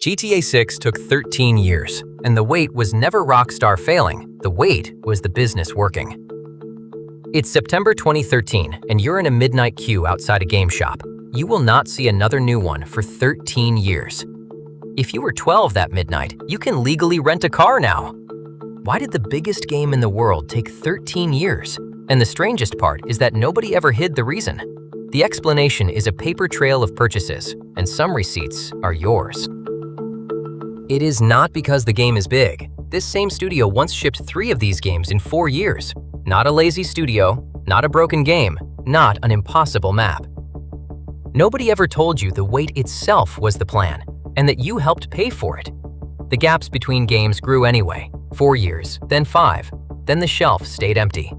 GTA 6 took 13 years, and the wait was never Rockstar failing, the wait was the business working. It's September 2013, and you're in a midnight queue outside a game shop. You will not see another new one for 13 years. If you were 12 that midnight, you can legally rent a car now. Why did the biggest game in the world take 13 years? And the strangest part is that nobody ever hid the reason. The explanation is a paper trail of purchases, and some receipts are yours. It is not because the game is big. This same studio once shipped 3 of these games in 4 years. Not a lazy studio, not a broken game, not an impossible map. Nobody ever told you the wait itself was the plan, and that you helped pay for it. The gaps between games grew anyway, 4 years, then 5, then the shelf stayed empty.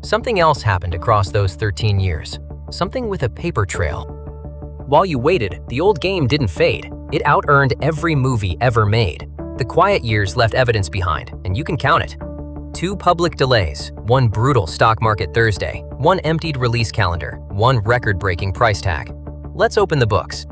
Something else happened across those 13 years, something with a paper trail. While you waited, the old game didn't fade. It out-earned every movie ever made. The quiet years left evidence behind, and you can count it. 2 public delays, 1 brutal stock market Thursday, 1 emptied release calendar, 1 record-breaking price tag. Let's open the books.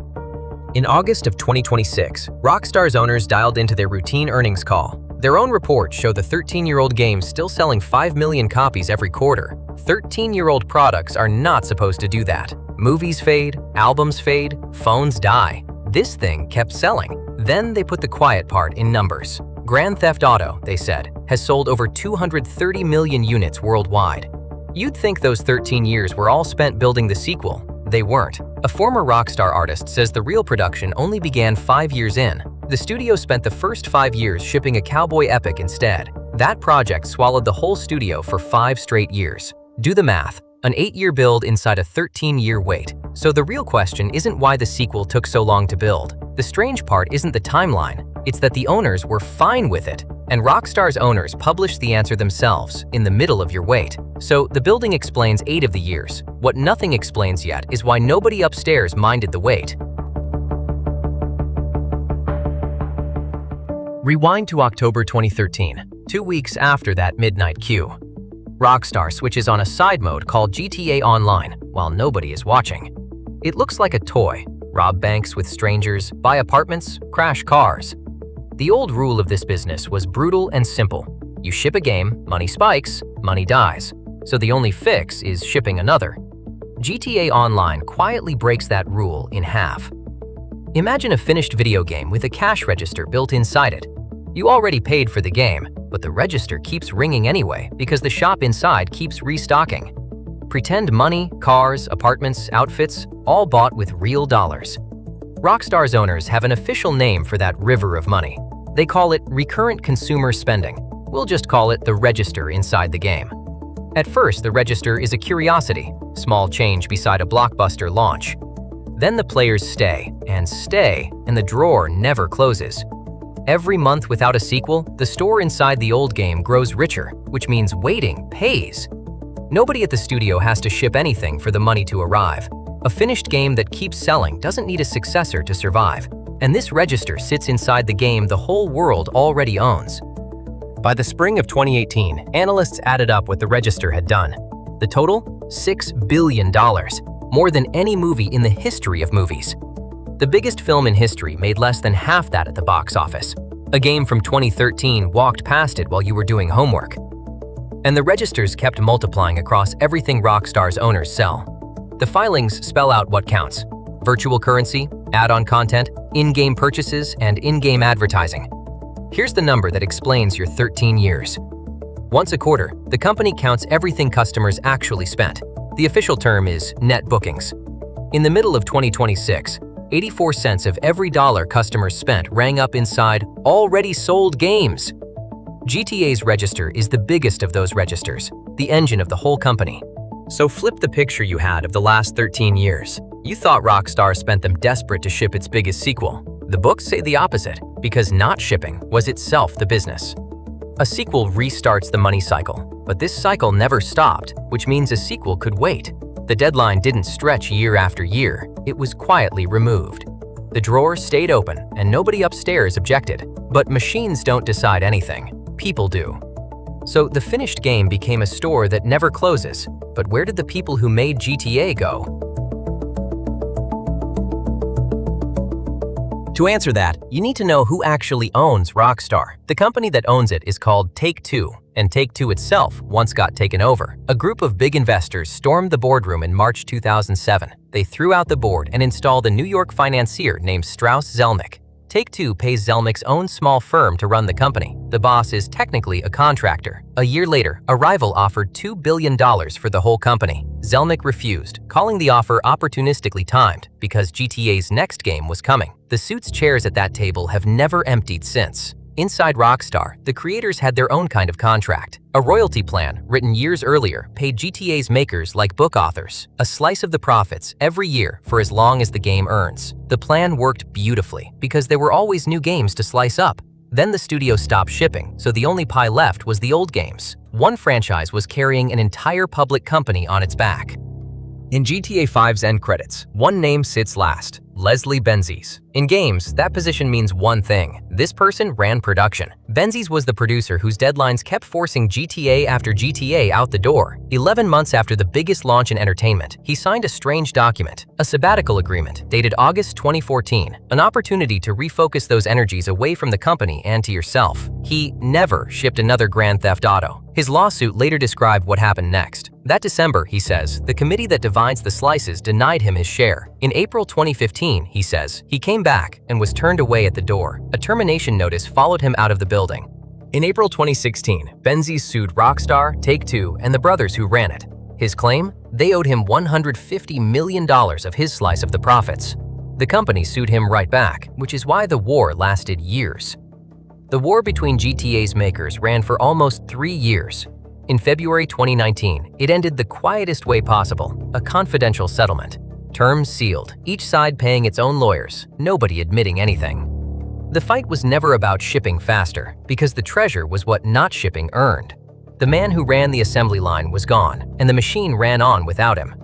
In August of 2026, Rockstar's owners dialed into their routine earnings call. Their own reports show the 13-year-old game still selling 5 million copies every quarter. 13-year-old products are not supposed to do that. Movies fade, albums fade, phones die. This thing kept selling. Then they put the quiet part in numbers. Grand Theft Auto, they said, has sold over 230 million units worldwide. You'd think those 13 years were all spent building the sequel. They weren't. A former Rockstar artist says the real production only began 5 years in. The studio spent the first 5 years shipping a cowboy epic instead. That project swallowed the whole studio for 5 straight years. Do the math. An 8-year build inside a 13-year wait. So the real question isn't why the sequel took so long to build. The strange part isn't the timeline, it's that the owners were fine with it. And Rockstar's owners published the answer themselves, in the middle of your wait. So the building explains 8 of the years. What nothing explains yet is why nobody upstairs minded the wait. Rewind to October 2013, 2 weeks after that midnight queue. Rockstar switches on a side mode called GTA Online while nobody is watching. It looks like a toy. Rob banks with strangers, buy apartments, crash cars. The old rule of this business was brutal and simple. You ship a game, money spikes, money dies. So the only fix is shipping another. GTA Online quietly breaks that rule in half. Imagine a finished video game with a cash register built inside it. You already paid for the game, but the register keeps ringing anyway because the shop inside keeps restocking. Pretend money, cars, apartments, outfits, all bought with real dollars. Rockstar's owners have an official name for that river of money. They call it recurrent consumer spending. We'll just call it the register inside the game. At first, the register is a curiosity, small change beside a blockbuster launch. Then the players stay, and the drawer never closes. Every month without a sequel, the store inside the old game grows richer, which means waiting pays. Nobody at the studio has to ship anything for the money to arrive. A finished game that keeps selling doesn't need a successor to survive. And this register sits inside the game the whole world already owns. By the spring of 2018, analysts added up what the register had done. The total? $6 billion, more than any movie in the history of movies. The biggest film in history made less than half that at the box office. A game from 2013 walked past it while you were doing homework. And the registers kept multiplying across everything Rockstar's owners sell. The filings spell out what counts: virtual currency, add-on content, in-game purchases, and in-game advertising. Here's the number that explains your 13 years. Once a quarter, the company counts everything customers actually spent. The official term is net bookings. In the middle of 2026, 84 cents of every dollar customers spent rang up inside already sold games. GTA's register is the biggest of those registers, the engine of the whole company. So flip the picture you had of the last 13 years. You thought Rockstar spent them desperate to ship its biggest sequel. The books say the opposite, because not shipping was itself the business. A sequel restarts the money cycle, but this cycle never stopped, which means a sequel could wait. The deadline didn't stretch year after year, it was quietly removed. The drawer stayed open and nobody upstairs objected. But machines don't decide anything, people do. So the finished game became a store that never closes. But where did the people who made GTA go? To answer that, you need to know who actually owns Rockstar. The company that owns it is called Take-Two, and Take-Two itself once got taken over. A group of big investors stormed the boardroom in March 2007. They threw out the board and installed a New York financier named Strauss Zelnick. Take-Two pays Zelnick's own small firm to run the company. The boss is technically a contractor. A year later, a rival offered $2 billion for the whole company. Zelnick refused, calling the offer opportunistically timed because GTA's next game was coming. The suits chairs at that table have never emptied since. Inside Rockstar, the creators had their own kind of contract. A royalty plan, written years earlier, paid GTA's makers like book authors a slice of the profits every year for as long as the game earns. The plan worked beautifully because there were always new games to slice up. Then the studio stopped shipping, so the only pie left was the old games. One franchise was carrying an entire public company on its back. In GTA 5's end credits, one name sits last: Leslie Benzies. In games, that position means one thing: this person ran production. Benzies was the producer whose deadlines kept forcing GTA after GTA out the door. 11 months after the biggest launch in entertainment, he signed a strange document, a sabbatical agreement dated August 2014, an opportunity to refocus those energies away from the company and to yourself. He never shipped another Grand Theft Auto. His lawsuit later described what happened next. That December, he says, the committee that divides the slices denied him his share. In April 2015, he says, he came back and was turned away at the door. A termination notice followed him out of the building. In April 2016, Benzies sued Rockstar, Take-Two, and the brothers who ran it. His claim? They owed him $150 million of his slice of the profits. The company sued him right back, which is why the war lasted years. The war between GTA's makers ran for almost 3 years. In February 2019, it ended the quietest way possible, a confidential settlement. Terms sealed, each side paying its own lawyers, nobody admitting anything. The fight was never about shipping faster, because the treasure was what not shipping earned. The man who ran the assembly line was gone, and the machine ran on without him.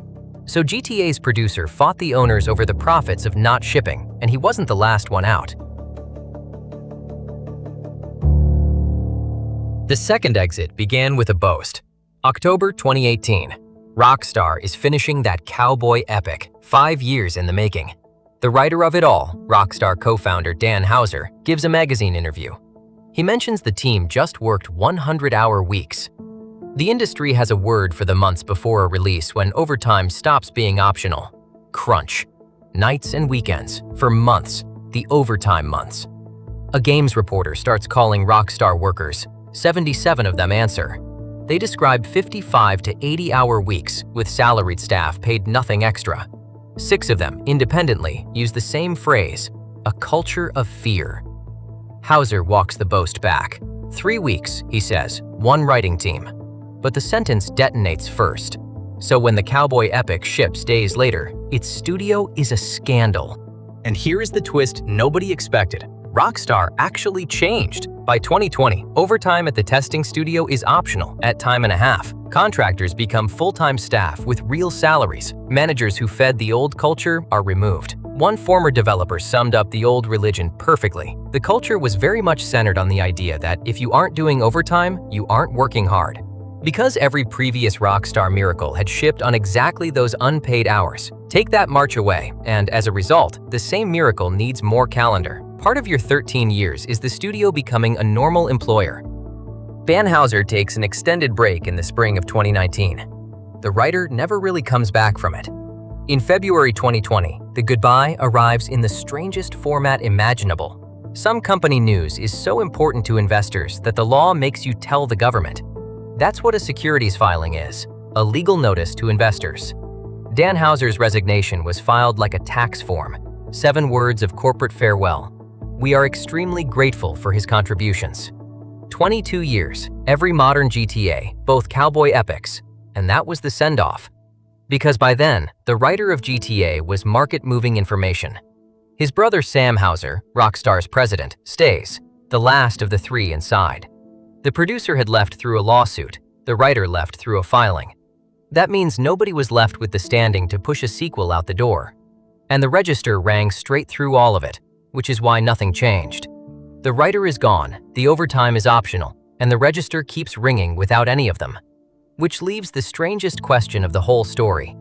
So GTA's producer fought the owners over the profits of not shipping, and he wasn't the last one out. The second exit began with a boast. October 2018. Rockstar is finishing that cowboy epic, 5 years in the making. The writer of it all, Rockstar co-founder Dan Houser, gives a magazine interview. He mentions the team just worked 100-hour weeks. The industry has a word for the months before a release when overtime stops being optional: crunch. Nights and weekends, for months, the overtime months. A games reporter starts calling Rockstar workers. 77 of them answer. They describe 55 to 80-hour weeks with salaried staff paid nothing extra. 6 of them, independently, use the same phrase: a culture of fear. Houser walks the boast back. 3 weeks, he says, 1 writing team. But the sentence detonates first. So when the cowboy epic ships days later, its studio is a scandal. And here is the twist nobody expected. Rockstar actually changed. By 2020, overtime at the testing studio is optional at time and a half. Contractors become full-time staff with real salaries. Managers who fed the old culture are removed. One former developer summed up the old religion perfectly. The culture was very much centered on the idea that if you aren't doing overtime, you aren't working hard. Because every previous Rockstar miracle had shipped on exactly those unpaid hours, take that March away, and as a result, the same miracle needs more calendar. Part of your 13 years is the studio becoming a normal employer. Dan Houser takes an extended break in the spring of 2019. The writer never really comes back from it. In February 2020, the goodbye arrives in the strangest format imaginable. Some company news is so important to investors that the law makes you tell the government. That's what a securities filing is, a legal notice to investors. Dan Houser's resignation was filed like a tax form, 7 words of corporate farewell. We are extremely grateful for his contributions. 22 years, every modern GTA, both cowboy epics, and that was the send-off. Because by then, the writer of GTA was market-moving information. His brother Sam Houser, Rockstar's president, stays, the last of the 3 inside. The producer had left through a lawsuit, the writer left through a filing. That means nobody was left with the standing to push a sequel out the door. And the register rang straight through all of it, which is why nothing changed. The writer is gone, the overtime is optional, and the register keeps ringing without any of them. Which leaves the strangest question of the whole story.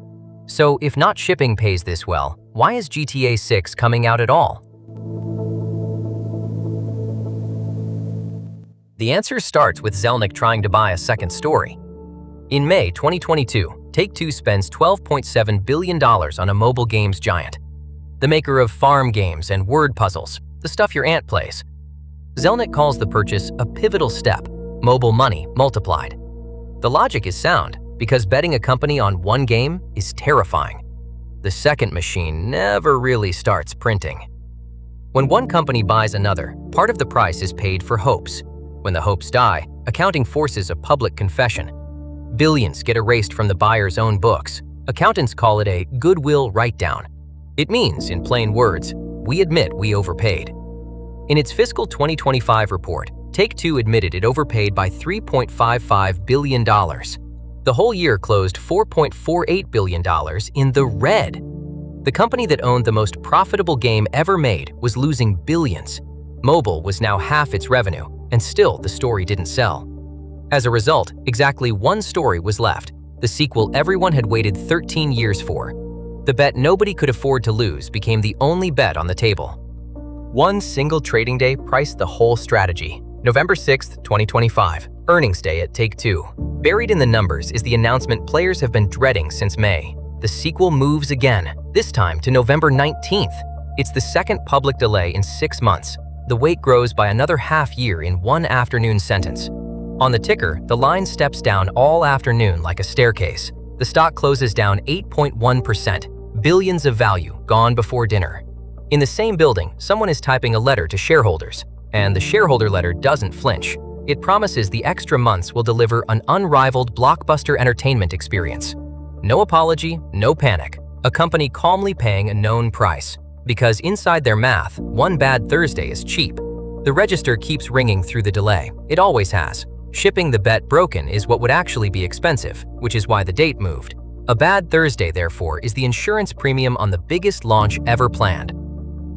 So if not shipping pays this well, why is GTA 6 coming out at all? The answer starts with Zelnick trying to buy a second story. In May 2022, Take-Two spends $12.7 billion on a mobile games giant, the maker of farm games and word puzzles, the stuff your aunt plays. Zelnick calls the purchase a pivotal step, mobile money multiplied. The logic is sound, because betting a company on one game is terrifying. The second machine never really starts printing. When one company buys another, part of the price is paid for hopes. When the hopes die, accounting forces a public confession. Billions get erased from the buyer's own books. Accountants call it a goodwill write-down. It means, in plain words, we admit we overpaid. In its fiscal 2025 report, Take-Two admitted it overpaid by $3.55 billion. The whole year closed $4.48 billion in the red. The company that owned the most profitable game ever made was losing billions. Mobile was now half its revenue, and still the story didn't sell. As a result, exactly one story was left, the sequel everyone had waited 13 years for. The bet nobody could afford to lose became the only bet on the table. One single trading day priced the whole strategy. November 6, 2025, earnings day at Take-Two. Buried in the numbers is the announcement players have been dreading since May. The sequel moves again, this time to November 19th. It's the second public delay in 6 months. The wait grows by another half year in one afternoon sentence. On the ticker, the line steps down all afternoon like a staircase. The stock closes down 8.1%, billions of value gone before dinner. In the same building, someone is typing a letter to shareholders, and the shareholder letter doesn't flinch. It promises the extra months will deliver an unrivaled blockbuster entertainment experience. No apology, no panic. A company calmly paying a known price. Because inside their math, one bad Thursday is cheap. The register keeps ringing through the delay. It always has. Shipping the bet broken is what would actually be expensive, which is why the date moved. A bad Thursday, therefore, is the insurance premium on the biggest launch ever planned.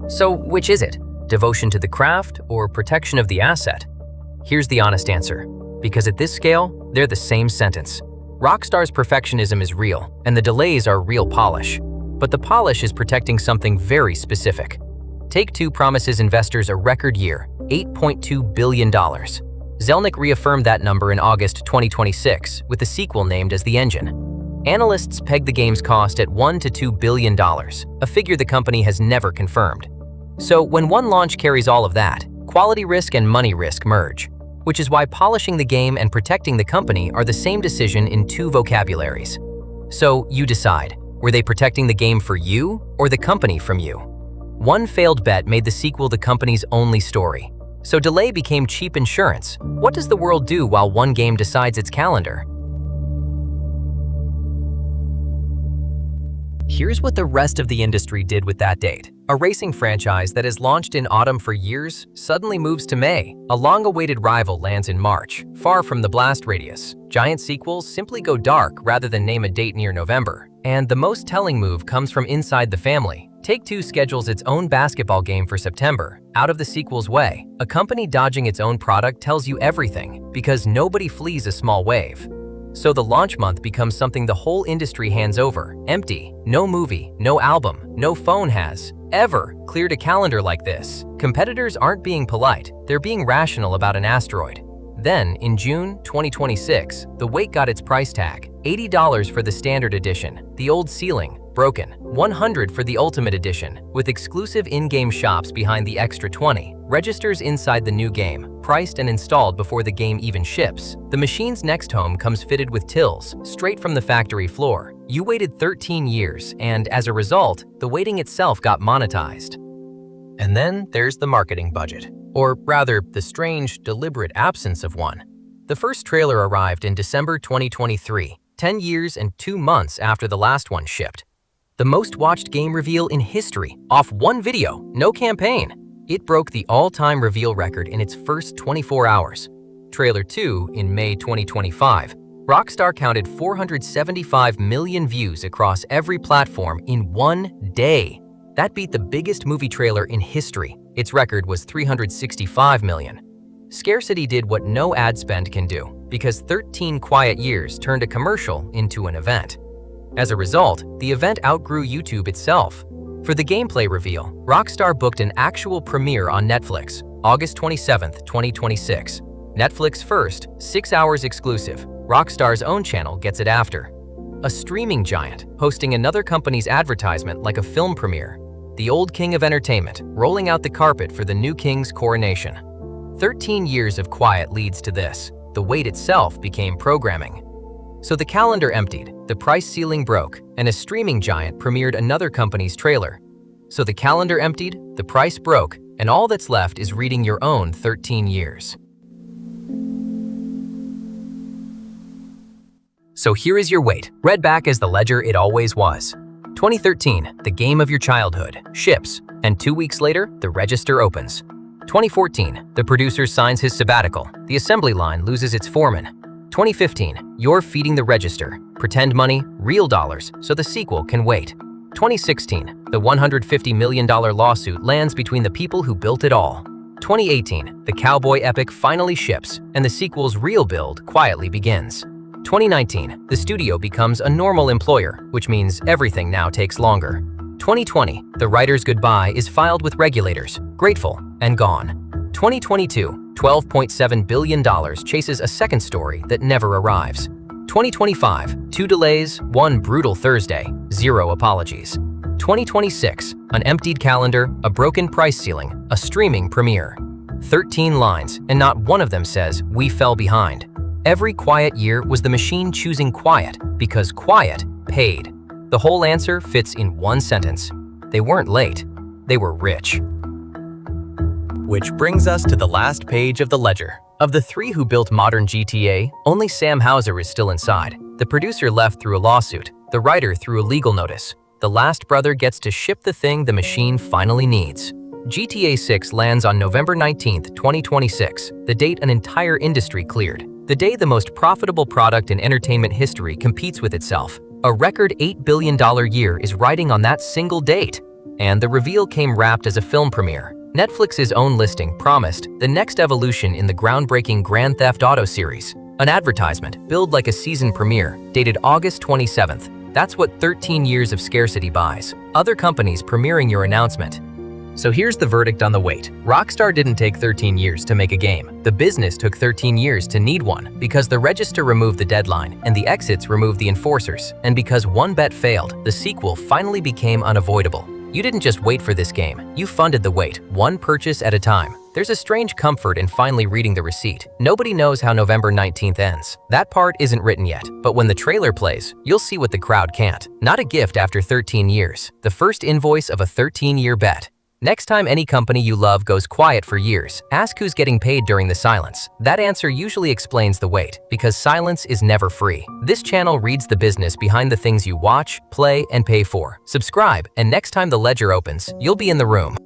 So which is it? Devotion to the craft or protection of the asset? Here's the honest answer. Because at this scale, they're the same sentence. Rockstar's perfectionism is real, and the delays are real polish. But the polish is protecting something very specific. Take-Two promises investors a record year, $8.2 billion. Zelnick reaffirmed that number in August 2026, with the sequel named as The Engine. Analysts peg the game's cost at $1 to $2 billion, a figure the company has never confirmed. So when one launch carries all of that, quality risk and money risk merge, which is why polishing the game and protecting the company are the same decision in two vocabularies. So you decide, were they protecting the game for you or the company from you? One failed bet made the sequel the company's only story. So delay became cheap insurance. What does the world do while one game decides its calendar? Here's what the rest of the industry did with that date. A racing franchise that has launched in autumn for years suddenly moves to May. A long-awaited rival lands in March, far from the blast radius. Giant sequels simply go dark rather than name a date near November. And the most telling move comes from inside the family. Take-Two schedules its own basketball game for September, out of the sequel's way. A company dodging its own product tells you everything, because nobody flees a small wave. So the launch month becomes something the whole industry hands over, empty. No movie, no album, no phone has ever cleared a calendar like this. Competitors aren't being polite, they're being rational about an asteroid. Then, in June 2026, the wait got its price tag, $80 for the standard edition, the old ceiling, broken, $100 for the ultimate edition, with exclusive in-game shops behind the extra $20, registers inside the new game, priced and installed before the game even ships. The machine's next home comes fitted with tills, straight from the factory floor. You waited 13 years, and as a result, the waiting itself got monetized. And then there's the marketing budget, or rather, the strange, deliberate absence of one. The first trailer arrived in December 2023, 10 years and 2 months after the last one shipped. The most watched game reveal in history, off one video, no campaign. It broke the all-time reveal record in its first 24 hours. Trailer 2 in May 2025. Rockstar counted 475 million views across every platform in one day. That beat the biggest movie trailer in history. Its record was 365 million. Scarcity did what no ad spend can do, because 13 quiet years turned a commercial into an event. As a result, the event outgrew YouTube itself. For the gameplay reveal, Rockstar booked an actual premiere on Netflix, August 27, 2026. Netflix first, 6 hours exclusive. Rockstar's own channel gets it after. A streaming giant, hosting another company's advertisement like a film premiere. The old king of entertainment, rolling out the carpet for the new king's coronation. 13 years of quiet leads to this. The wait itself became programming. So the calendar emptied, the price ceiling broke, and a streaming giant premiered another company's trailer. So the calendar emptied, the price broke, and all that's left is reading your own 13 years. So here is your wait, read back as the ledger it always was. 2013, the game of your childhood, ships, and 2 weeks later, the register opens. 2014, the producer signs his sabbatical, the assembly line loses its foreman. 2015, you're feeding the register, pretend money, real dollars, so the sequel can wait. 2016, the $150 million lawsuit lands between the people who built it all. 2018, the cowboy epic finally ships, and the sequel's real build quietly begins. 2019, the studio becomes a normal employer, which means everything now takes longer. 2020, the writer's goodbye is filed with regulators, grateful, and gone. 2022, $12.7 billion chases a second story that never arrives. 2025, 2 delays, 1 brutal Thursday, 0 apologies. 2026, an emptied calendar, a broken price ceiling, a streaming premiere. 13 lines, and not one of them says, "We fell behind." Every quiet year was the machine choosing quiet because quiet paid. The whole answer fits in one sentence. They weren't late, they were rich. Which brings us to the last page of the ledger. Of the 3 who built modern GTA, only Sam Houser is still inside. The producer left through a lawsuit, the writer through a legal notice. The last brother gets to ship the thing the machine finally needs. GTA 6 lands on November 19, 2026, the date an entire industry cleared. The day the most profitable product in entertainment history competes with itself. A record $8 billion year is riding on that single date. And the reveal came wrapped as a film premiere. Netflix's own listing promised the next evolution in the groundbreaking Grand Theft Auto series. An advertisement, billed like a season premiere, dated August 27th. That's what 13 years of scarcity buys. Other companies premiering your announcement. So here's the verdict on the wait. Rockstar didn't take 13 years to make a game. The business took 13 years to need one because the register removed the deadline and the exits removed the enforcers. And because one bet failed, the sequel finally became unavoidable. You didn't just wait for this game, you funded the wait, one purchase at a time. There's a strange comfort in finally reading the receipt. Nobody knows how November 19th ends. That part isn't written yet, but when the trailer plays, you'll see what the crowd can't. Not a gift after 13 years, the first invoice of a 13-year bet. Next time any company you love goes quiet for years, ask who's getting paid during the silence. That answer usually explains the wait, because silence is never free. This channel reads the business behind the things you watch, play, and pay for. Subscribe, and next time the ledger opens, you'll be in the room.